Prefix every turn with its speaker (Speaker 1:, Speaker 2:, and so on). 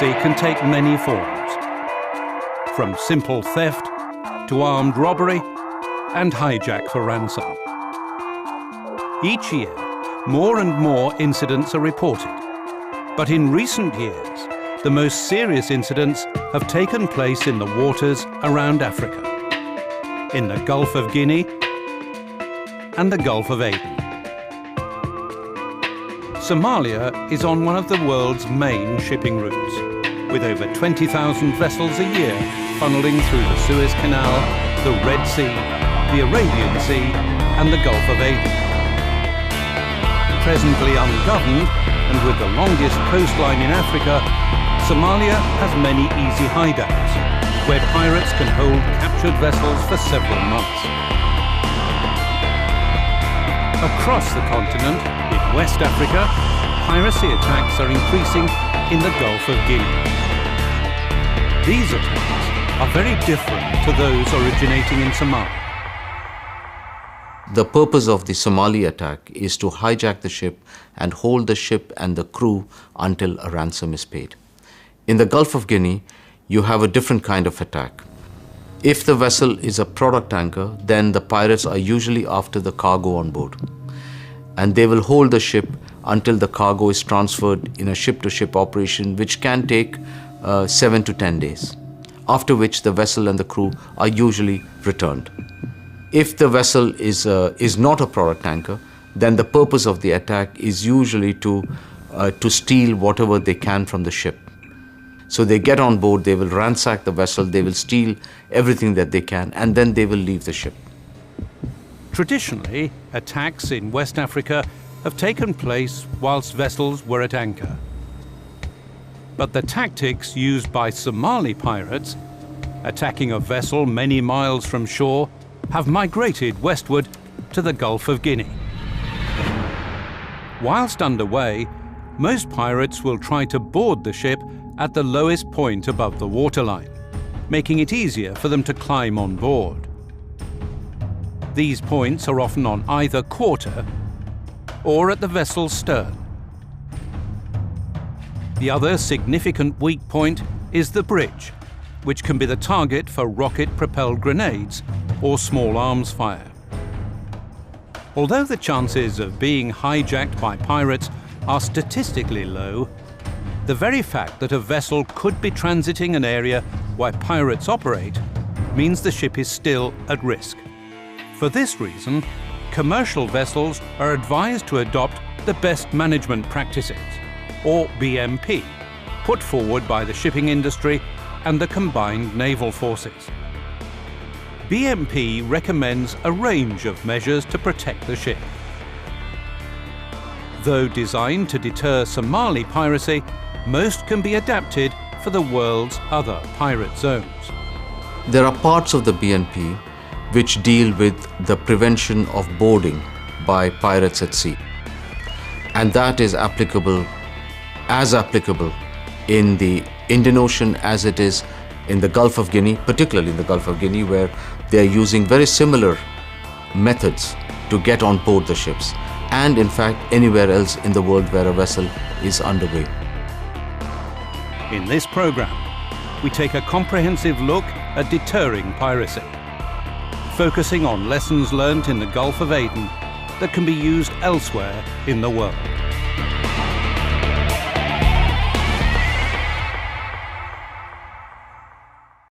Speaker 1: piracy can take many forms, from simple theft to armed robbery and hijack for ransom. Each year, more and more incidents are reported. But in recent years, the most serious incidents have taken place in the waters around Africa, in the Gulf of Guinea and the Gulf of Aden. Somalia is on one of the world's main shipping routes, with over 20,000 vessels a year funneling through the Suez Canal, the Red Sea, the Arabian Sea and the Gulf of Aden. Presently ungoverned and with the longest coastline in Africa, Somalia has many easy hideouts, where pirates can hold captured vessels for several months. Across the continent, in West Africa, piracy attacks are increasing in the Gulf of Guinea. These attacks are very different to those originating in Somalia.
Speaker 2: The purpose of the Somali attack is to hijack the ship and hold the ship and the crew until a ransom is paid. In the Gulf of Guinea, you have a different kind of attack. If the vessel is a product tanker, then the pirates are usually after the cargo on board. And they will hold the ship until the cargo is transferred in a ship-to-ship operation, which can take 7 to 10 days, after which the vessel and the crew are usually returned. If the vessel is not a product tanker, then the purpose of the attack is usually to steal whatever they can from the ship. So they get on board, they will ransack the vessel, they will steal everything that they can, and then they will leave the ship.
Speaker 1: Traditionally, attacks in West Africa have taken place whilst vessels were at anchor. But the tactics used by Somali pirates, attacking a vessel many miles from shore, have migrated westward to the Gulf of Guinea. Whilst underway, most pirates will try to board the ship at the lowest point above the waterline, making it easier for them to climb on board. These points are often on either quarter or at the vessel's stern. The other significant weak point is the bridge, which can be the target for rocket-propelled grenades or small arms fire. Although the chances of being hijacked by pirates are statistically low, the very fact that a vessel could be transiting an area where pirates operate means the ship is still at risk. For this reason, commercial vessels are advised to adopt the Best Management Practices, or BMP, put forward by the shipping industry and the combined naval forces. BMP recommends a range of measures to protect the ship. Though designed to deter Somali piracy, most can be adapted for the world's other pirate zones.
Speaker 2: There are parts of the BNP which deal with the prevention of boarding by pirates at sea. And that is applicable in the Indian Ocean as it is in the Gulf of Guinea, particularly in the Gulf of Guinea, where they are using very similar methods to get on board the ships, and in fact anywhere else in the world where a vessel is underway.
Speaker 1: In this program, we take a comprehensive look at deterring piracy, focusing on lessons learnt in the Gulf of Aden that can be used elsewhere in the world.